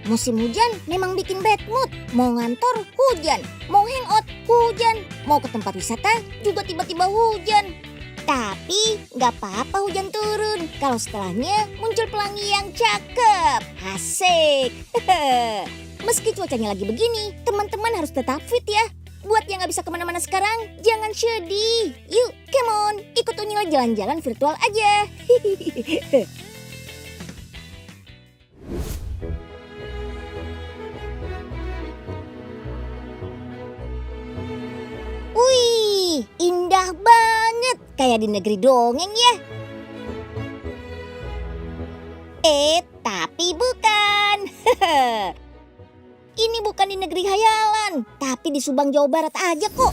musim hujan memang bikin bad mood. Mau ngantor, hujan. Mau hangout, hujan. Mau ke tempat wisata, juga tiba-tiba hujan. Tapi nggak apa-apa hujan turun. Kalau setelahnya muncul pelangi yang cakep. Asik. Meski cuacanya lagi begini, teman-teman harus tetap fit ya. Buat yang nggak bisa kemana-mana sekarang, jangan sedih. Yuk, come on, ikut Unyil jalan-jalan virtual aja. Wih, indah banget. Kayak di negeri dongeng ya. Tapi bukan. Ini bukan di negeri khayalan, tapi di Subang, Jawa Barat aja kok.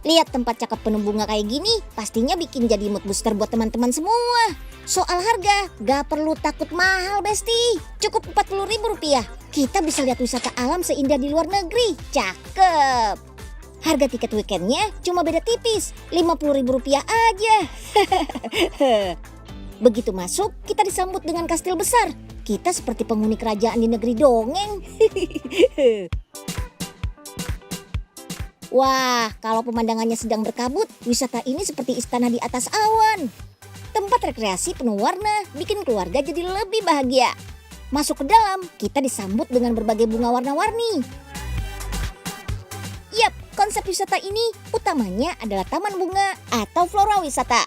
Lihat tempat cakep penuh bunga kayak gini, pastinya bikin jadi mood booster buat teman-teman semua. Soal harga, gak perlu takut mahal besti. Cukup Rp40.000. Kita bisa lihat wisata alam seindah di luar negeri. Cakep. Harga tiket weekendnya cuma beda tipis, Rp50.000 aja. Begitu masuk, kita disambut dengan kastil besar. Kita seperti penghuni kerajaan di negeri dongeng. Wah, kalau pemandangannya sedang berkabut, wisata ini seperti istana di atas awan. Tempat rekreasi penuh warna, bikin keluarga jadi lebih bahagia. Masuk ke dalam, kita disambut dengan berbagai bunga warna-warni. Yap, konsep wisata ini utamanya adalah taman bunga atau flora wisata.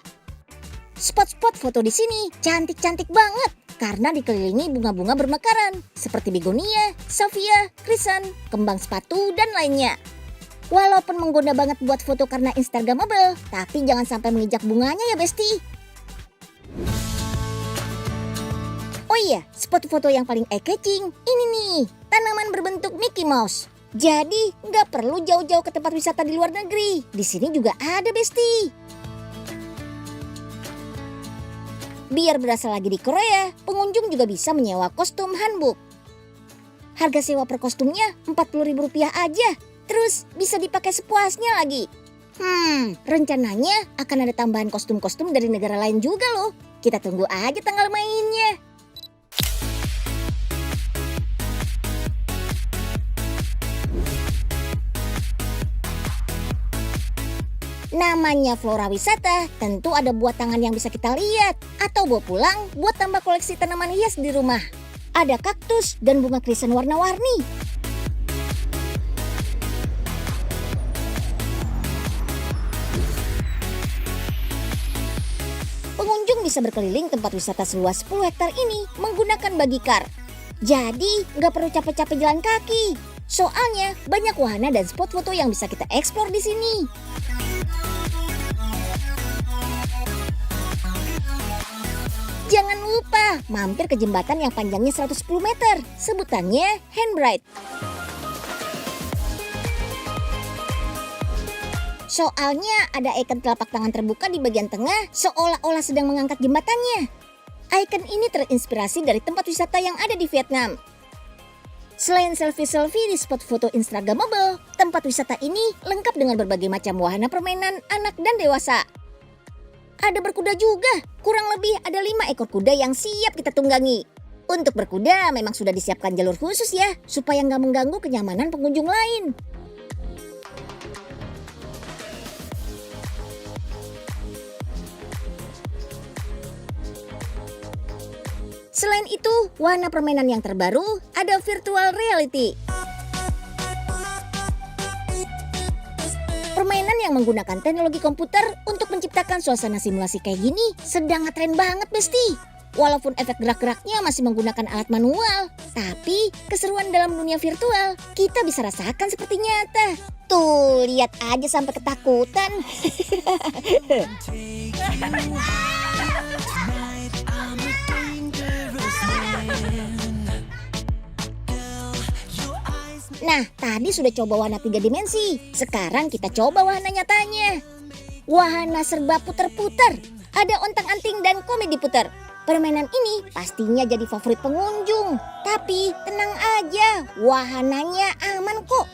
Spot-spot foto di sini cantik-cantik banget karena dikelilingi bunga-bunga bermekaran seperti begonia, salvia, krisan, kembang sepatu, dan lainnya. Walaupun menggoda banget buat foto karena instagramable, tapi jangan sampai menginjak bunganya ya besti. Oh iya, spot foto yang paling eye-catching ini nih, tanaman berbentuk Mickey Mouse. Jadi nggak perlu jauh-jauh ke tempat wisata di luar negeri, di sini juga ada besti. Biar berasa lagi di Korea, pengunjung juga bisa menyewa kostum hanbok. Harga sewa per kostumnya Rp40.000 aja. Terus bisa dipakai sepuasnya lagi. Rencananya akan ada tambahan kostum-kostum dari negara lain juga loh. Kita tunggu aja tanggal mainnya. Namanya flora wisata, tentu ada buat tangan yang bisa kita lihat. Atau bawa pulang buat tambah koleksi tanaman hias di rumah. Ada kaktus dan bunga krisan warna-warni. Pengunjung bisa berkeliling tempat wisata seluas 10 hektar ini menggunakan buggy car. Jadi nggak perlu capek-capek jalan kaki. Soalnya banyak wahana dan spot foto yang bisa kita eksplor di sini. Jangan lupa mampir ke jembatan yang panjangnya 110 meter. Sebutannya Handbride. Soalnya ada ikon telapak tangan terbuka di bagian tengah seolah-olah sedang mengangkat jembatannya. Ikon ini terinspirasi dari tempat wisata yang ada di Vietnam. Selain selfie-selfie di spot foto instagramable, tempat wisata ini lengkap dengan berbagai macam wahana permainan anak dan dewasa. Ada berkuda juga, kurang lebih ada 5 ekor kuda yang siap kita tunggangi. Untuk berkuda memang sudah disiapkan jalur khusus ya, supaya nggak mengganggu kenyamanan pengunjung lain. Selain itu, wahana permainan yang terbaru ada virtual reality. Permainan yang menggunakan teknologi komputer untuk menciptakan suasana simulasi kayak gini sedang ngetren banget besti. Walaupun efek gerak-geraknya masih menggunakan alat manual, tapi keseruan dalam dunia virtual kita bisa rasakan seperti nyata. Tuh, lihat aja sampai ketakutan. Nah, tadi sudah coba wahana 3 dimensi. Sekarang kita coba wahana nyatanya. Wahana serba puter-puter. Ada ontang-anting dan komedi puter. Permainan ini pastinya jadi favorit pengunjung. Tapi tenang aja, wahananya aman kok.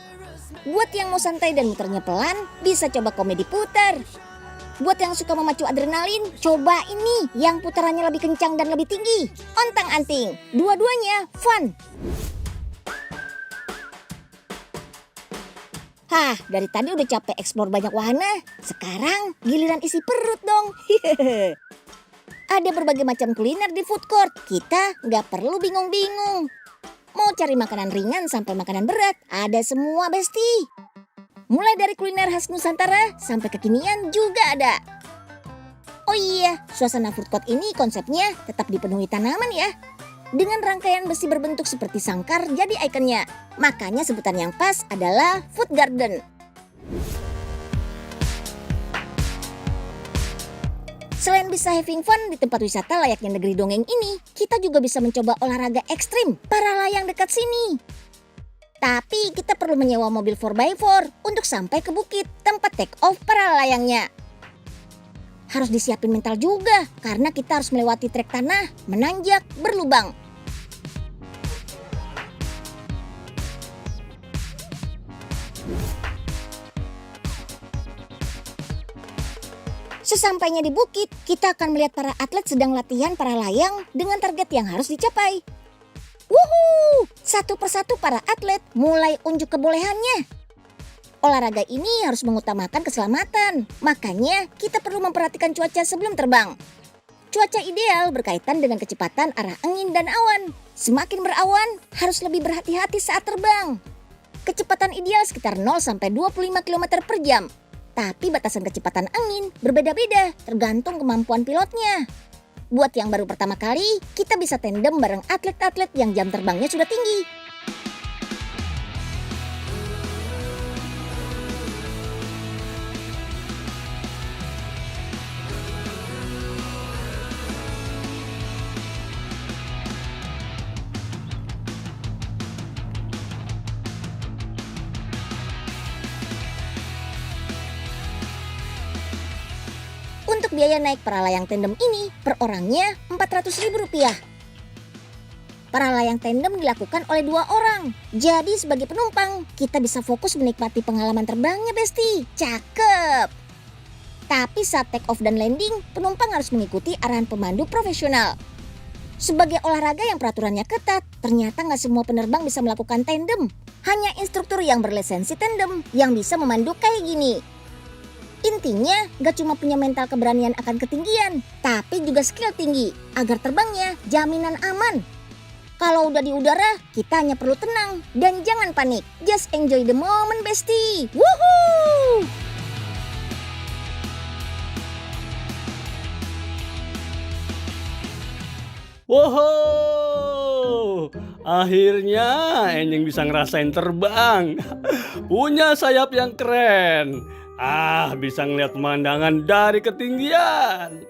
Buat yang mau santai dan muternya pelan, bisa coba komedi putar. Buat yang suka memacu adrenalin, coba ini yang putarannya lebih kencang dan lebih tinggi. Ontang-anting, dua-duanya fun. Hah, dari tadi udah capek eksplor banyak wahana. Sekarang giliran isi perut dong. Ada berbagai macam kuliner di food court. Kita nggak perlu bingung-bingung. Mau cari makanan ringan sampai makanan berat, ada semua besti. Mulai dari kuliner khas Nusantara sampai kekinian juga ada. Oh iya, suasana food court ini konsepnya tetap dipenuhi tanaman ya. Dengan rangkaian besi berbentuk seperti sangkar jadi ikonnya. Makanya sebutan yang pas adalah food garden. Selain bisa having fun di tempat wisata layaknya negeri dongeng ini, kita juga bisa mencoba olahraga ekstrim para layang dekat sini. Tapi kita perlu menyewa mobil 4x4 untuk sampai ke bukit tempat take off para layangnya. Harus disiapin mental juga karena kita harus melewati trek tanah, menanjak, berlubang. Sesampainya di bukit, kita akan melihat para atlet sedang latihan para layang dengan target yang harus dicapai. Wuhuu! Satu persatu para atlet mulai unjuk kebolehannya. Olahraga ini harus mengutamakan keselamatan, makanya kita perlu memperhatikan cuaca sebelum terbang. Cuaca ideal berkaitan dengan kecepatan arah angin dan awan. Semakin berawan, harus lebih berhati-hati saat terbang. Kecepatan ideal sekitar 0 sampai 25 km per jam. Tapi batasan kecepatan angin berbeda-beda tergantung kemampuan pilotnya. Buat yang baru pertama kali, kita bisa tandem bareng atlet-atlet yang jam terbangnya sudah tinggi. Untuk biaya naik para layang tandem ini per orangnya Rp400.000. Para layang tandem dilakukan oleh 2 orang. Jadi sebagai penumpang, kita bisa fokus menikmati pengalaman terbangnya besti. Cakep! Tapi saat take off dan landing, penumpang harus mengikuti arahan pemandu profesional. Sebagai olahraga yang peraturannya ketat, ternyata nggak semua penerbang bisa melakukan tandem. Hanya instruktur yang berlisensi tandem yang bisa memandu kayak gini. Intinya, gak cuma punya mental keberanian akan ketinggian, tapi juga skill tinggi agar terbangnya jaminan aman. Kalau udah di udara, kita hanya perlu tenang dan jangan panik. Just enjoy the moment, besti. Woohoo! Wow, akhirnya Enying bisa ngerasain terbang. Punya sayap yang keren. Bisa ngeliat pemandangan dari ketinggian.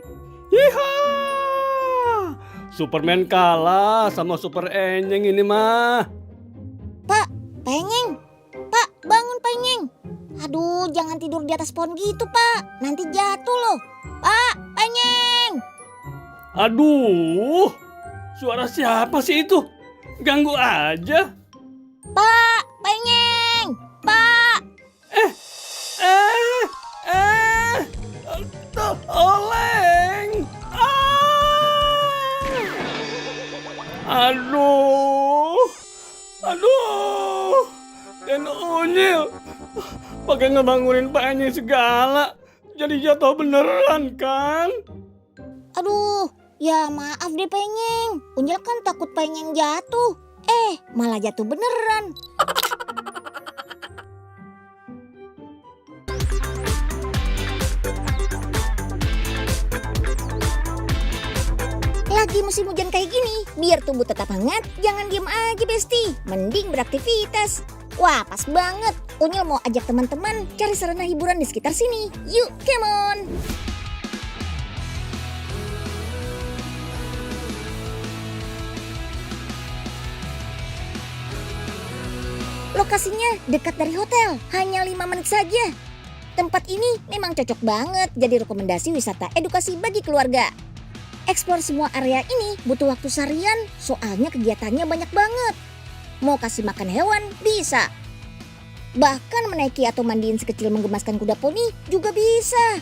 Yeehaw! Superman kalah sama Super Enying ini mah. Pak, Penyeng. Pak, bangun Penyeng. Aduh, jangan tidur di atas pohon gitu, Pak. Nanti jatuh loh. Pak, Penyeng. Aduh, suara siapa sih itu? Ganggu aja. Pak, Penyeng. Pak. Oleng. Aduh, dan Unyil pakai ngebangunin Pak Enying segala, jadi jatuh beneran kan? Aduh, ya maaf deh Penyeng. Unyil kan takut Penyeng jatuh. Malah jatuh beneran. Lagi musim hujan kayak gini, biar tubuh tetap hangat, jangan diem aja besti. Mending beraktivitas. Wah, pas banget. Unyil mau ajak teman-teman cari sarana hiburan di sekitar sini. Yuk, come on! Lokasinya dekat dari hotel, hanya 5 menit saja. Tempat ini memang cocok banget jadi rekomendasi wisata edukasi bagi keluarga. Eksplor semua area ini butuh waktu seharian, soalnya kegiatannya banyak banget. Mau kasih makan hewan, bisa. Bahkan menaiki atau mandiin sekecil menggemaskan kuda poni juga bisa.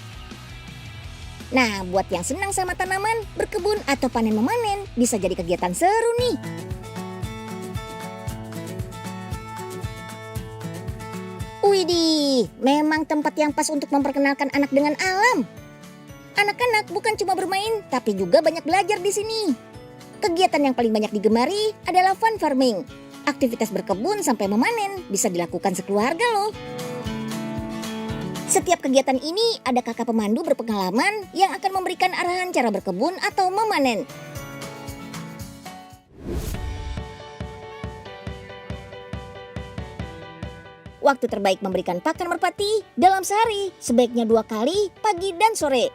Nah, buat yang senang sama tanaman, berkebun atau panen memanen, bisa jadi kegiatan seru nih. Widih, memang tempat yang pas untuk memperkenalkan anak dengan alam. Anak-anak bukan cuma bermain, tapi juga banyak belajar di sini. Kegiatan yang paling banyak digemari adalah fun farming. Aktivitas berkebun sampai memanen bisa dilakukan sekeluarga loh. Setiap kegiatan ini ada kakak pemandu berpengalaman yang akan memberikan arahan cara berkebun atau memanen. Waktu terbaik memberikan pakan merpati dalam sehari sebaiknya 2 kali, pagi dan sore.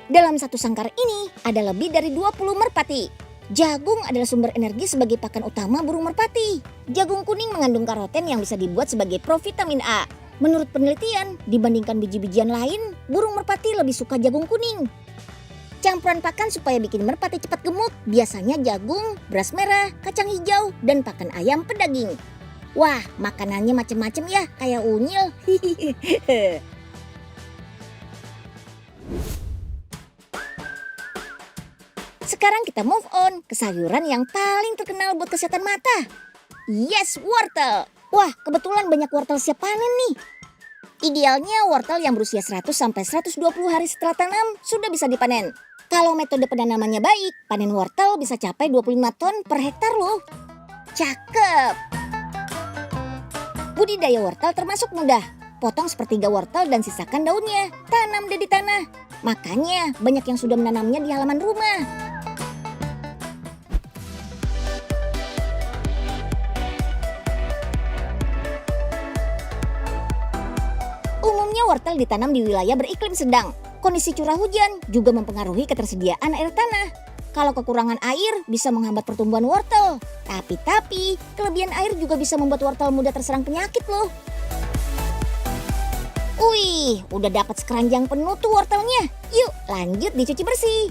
Dalam satu sangkar ini ada lebih dari 20 merpati. Jagung adalah sumber energi sebagai pakan utama burung merpati. Jagung kuning mengandung karoten yang bisa dibuat sebagai provitamin A. Menurut penelitian, dibandingkan biji-bijian lain, burung merpati lebih suka jagung kuning. Campuran pakan supaya bikin merpati cepat gemuk biasanya jagung, beras merah, kacang hijau, dan pakan ayam pedaging. Wah, makanannya macem-macem ya, kayak unyil. Sekarang kita move on ke sayuran yang paling terkenal buat kesehatan mata. Yes, wortel. Wah, kebetulan banyak wortel siap panen nih. Idealnya wortel yang berusia 100 sampai 120 hari setelah tanam sudah bisa dipanen. Kalau metode penanamannya baik, panen wortel bisa capai 25 ton per hektar loh. Cakep. Budidaya wortel termasuk mudah. Potong sepertiga wortel dan sisakan daunnya. Tanam deh di tanah. Makanya banyak yang sudah menanamnya di halaman rumah. Umumnya wortel ditanam di wilayah beriklim sedang. Kondisi curah hujan juga mempengaruhi ketersediaan air tanah. Kalau kekurangan air bisa menghambat pertumbuhan wortel. Tapi kelebihan air juga bisa membuat wortel mudah terserang penyakit loh. Wih, udah dapat sekeranjang penuh tuh wortelnya. Yuk lanjut dicuci bersih.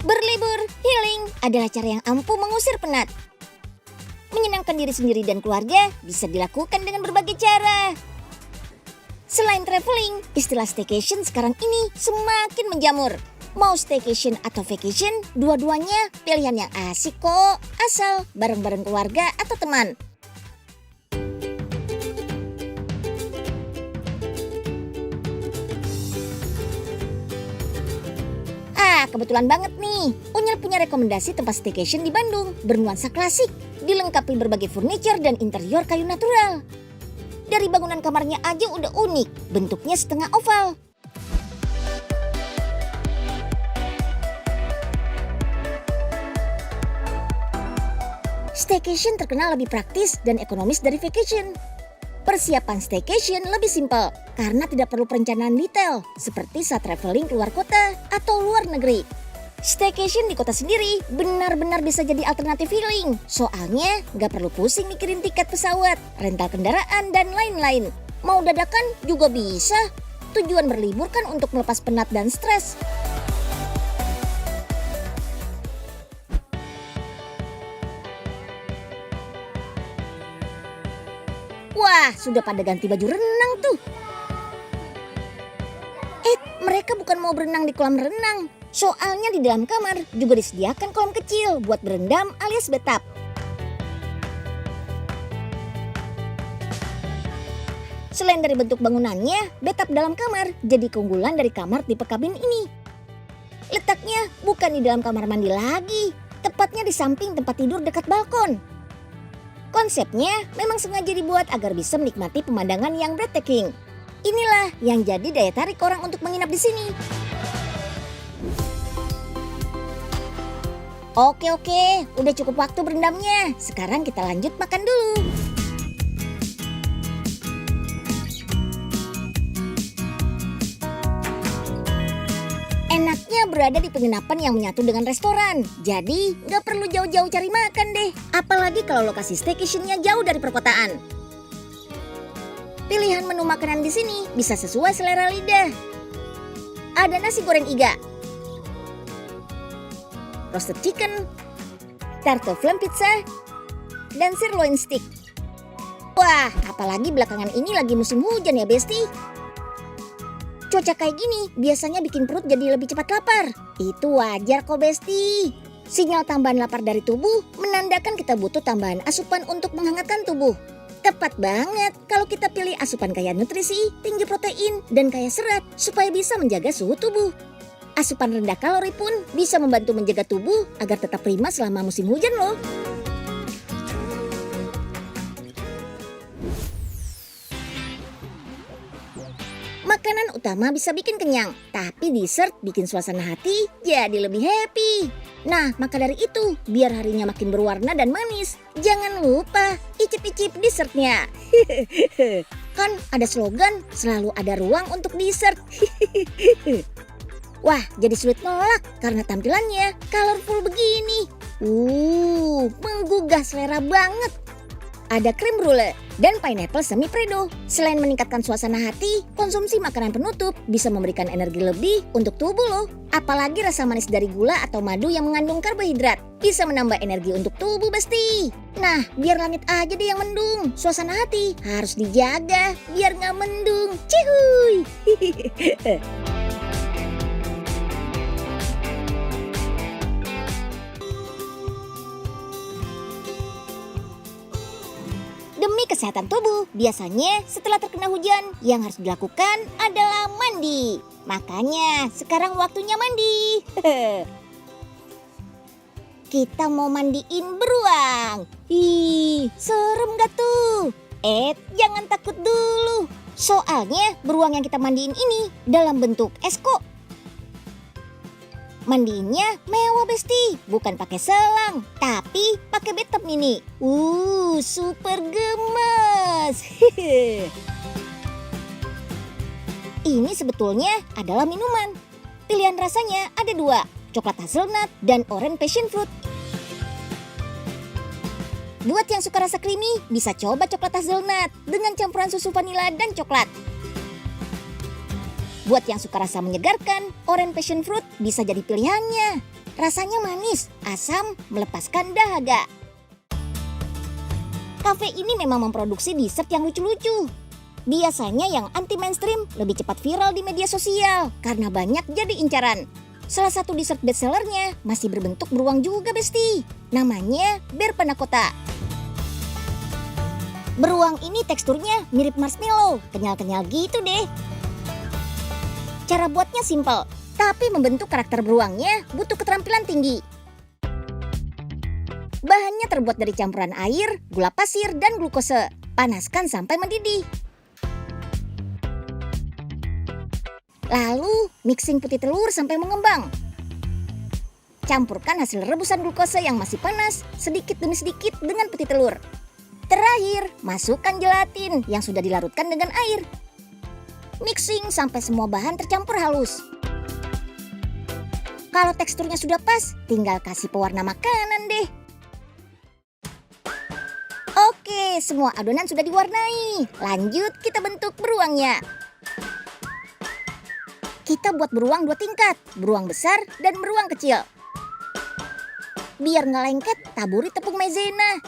Berlibur, healing adalah cara yang ampuh mengusir penat. Menyenangkan diri sendiri dan keluarga bisa dilakukan dengan berbagai cara. Selain traveling, istilah staycation sekarang ini semakin menjamur. Mau staycation atau vacation, dua-duanya pilihan yang asik kok, asal bareng-bareng keluarga atau teman. Kebetulan banget nih, Unyil punya rekomendasi tempat staycation di Bandung, bernuansa klasik, dilengkapi berbagai furniture dan interior kayu natural. Dari bangunan kamarnya aja udah unik, bentuknya setengah oval. Staycation terkenal lebih praktis dan ekonomis dari vacation. Persiapan staycation lebih simpel karena tidak perlu perencanaan detail seperti saat traveling keluar kota atau luar negeri. Staycation di kota sendiri benar-benar bisa jadi alternatif healing. Soalnya nggak perlu pusing mikirin tiket pesawat, rental kendaraan, dan lain-lain. Mau dadakan juga bisa. Tujuan berlibur kan untuk melepas penat dan stres. Wah, sudah pada ganti baju renang tuh. Mereka bukan mau berenang di kolam renang. Soalnya di dalam kamar juga disediakan kolam kecil buat berendam alias bathtub. Selain dari bentuk bangunannya, bathtub dalam kamar jadi keunggulan dari kamar tipe kabin ini. Letaknya bukan di dalam kamar mandi lagi, tepatnya di samping tempat tidur dekat balkon. Konsepnya memang sengaja dibuat agar bisa menikmati pemandangan yang breathtaking. Inilah yang jadi daya tarik orang untuk menginap di sini. Oke, udah cukup waktu berendamnya. Sekarang kita lanjut makan dulu. Enaknya berada di penginapan yang menyatu dengan restoran. Jadi nggak perlu jauh-jauh cari makan deh. Apalagi kalau lokasi staycation-nya jauh dari perkotaan. Pilihan menu makanan di sini bisa sesuai selera lidah. Ada nasi goreng iga, roasted chicken, tarte flam pizza, dan sirloin steak. Wah, apalagi belakangan ini lagi musim hujan ya Besti. Cuaca kayak gini biasanya bikin perut jadi lebih cepat lapar. Itu wajar kok Besti. Sinyal tambahan lapar dari tubuh menandakan kita butuh tambahan asupan untuk menghangatkan tubuh. Tepat banget kalau kita pilih asupan kaya nutrisi, tinggi protein, dan kaya serat supaya bisa menjaga suhu tubuh. Asupan rendah kalori pun bisa membantu menjaga tubuh agar tetap prima selama musim hujan loh. Makanan utama bisa bikin kenyang, tapi dessert bikin suasana hati jadi lebih happy. Nah, maka dari itu, biar harinya makin berwarna dan manis, jangan lupa icip-icip dessertnya. Kan ada slogan, selalu ada ruang untuk dessert. Wah, jadi sulit nolak karena tampilannya colorful begini. Menggugah selera banget. Ada krim brulee dan pineapple semi predo. Selain meningkatkan suasana hati, konsumsi makanan penutup bisa memberikan energi lebih untuk tubuh loh. Apalagi rasa manis dari gula atau madu yang mengandung karbohidrat bisa menambah energi untuk tubuh Besti. Nah, biar langit aja deh yang mendung. Suasana hati harus dijaga biar nggak mendung. Cihuy! Demi kesehatan tubuh, biasanya setelah terkena hujan, yang harus dilakukan adalah mandi. Makanya sekarang waktunya mandi. Kita mau mandiin beruang. Ih, serem gak tuh? Jangan takut dulu. Soalnya beruang yang kita mandiin ini dalam bentuk es kok. Mandiinnya mewah Besti, bukan pakai selang, tapi pakai bathtub mini. Super gemes. Ini sebetulnya adalah minuman. Pilihan rasanya ada 2, coklat hazelnut dan orange passion fruit. Buat yang suka rasa creamy, bisa coba coklat hazelnut dengan campuran susu vanila dan coklat. Buat yang suka rasa menyegarkan, orange passion fruit bisa jadi pilihannya. Rasanya manis, asam, melepaskan dahaga. Cafe ini memang memproduksi dessert yang lucu-lucu. Biasanya yang anti-mainstream lebih cepat viral di media sosial karena banyak jadi incaran. Salah satu dessert bestsellernya masih berbentuk beruang juga Besti. Namanya bear panna cotta. Beruang ini teksturnya mirip marshmallow, kenyal-kenyal gitu deh. Cara buatnya simpel, tapi membentuk karakter beruangnya butuh keterampilan tinggi. Bahannya terbuat dari campuran air, gula pasir, dan glukose. Panaskan sampai mendidih. Lalu, mixing putih telur sampai mengembang. Campurkan hasil rebusan glukose yang masih panas sedikit demi sedikit dengan putih telur. Terakhir, masukkan gelatin yang sudah dilarutkan dengan air. Mixing sampai semua bahan tercampur halus. Kalau teksturnya sudah pas, tinggal kasih pewarna makanan deh. Oke, semua adonan sudah diwarnai. Lanjut kita bentuk beruangnya. Kita buat beruang 2 tingkat, beruang besar dan beruang kecil. Biar nggak lengket, taburi tepung maizena.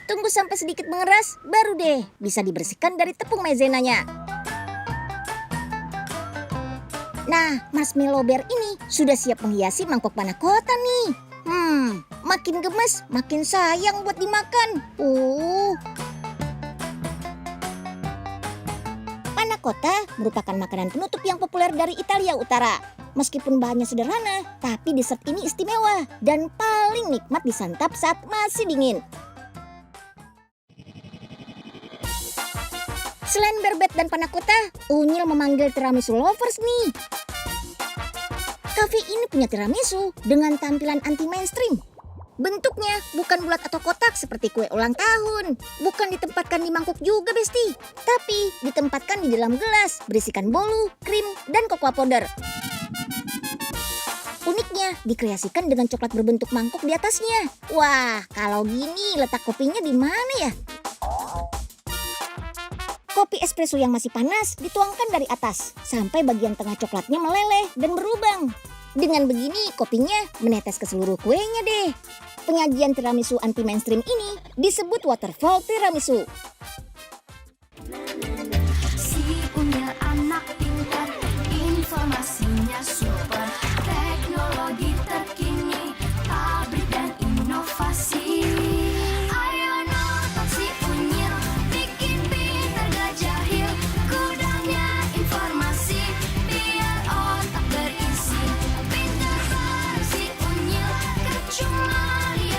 Tunggu sampai sedikit mengeras, baru deh bisa dibersihkan dari tepung maizenanya. Nah, marshmallow bear ini sudah siap menghiasi mangkok panna cotta nih. Makin gemes, makin sayang buat dimakan. Panna cotta merupakan makanan penutup yang populer dari Italia Utara. Meskipun bahannya sederhana, tapi dessert ini istimewa dan paling nikmat disantap saat masih dingin. Selain berbet dan panna cotta, Unyil memanggil tiramisu lovers nih. Cafe ini punya tiramisu dengan tampilan anti-mainstream. Bentuknya bukan bulat atau kotak seperti kue ulang tahun. Bukan ditempatkan di mangkuk juga Besti, tapi ditempatkan di dalam gelas berisikan bolu, krim, dan cocoa powder. Uniknya dikreasikan dengan coklat berbentuk mangkuk di atasnya. Wah, kalau gini letak kopinya di mana ya? Kopi espresso yang masih panas dituangkan dari atas sampai bagian tengah coklatnya meleleh dan berlubang. Dengan begini kopinya menetes ke seluruh kuenya deh. Penyajian tiramisu anti mainstream ini disebut waterfall tiramisu.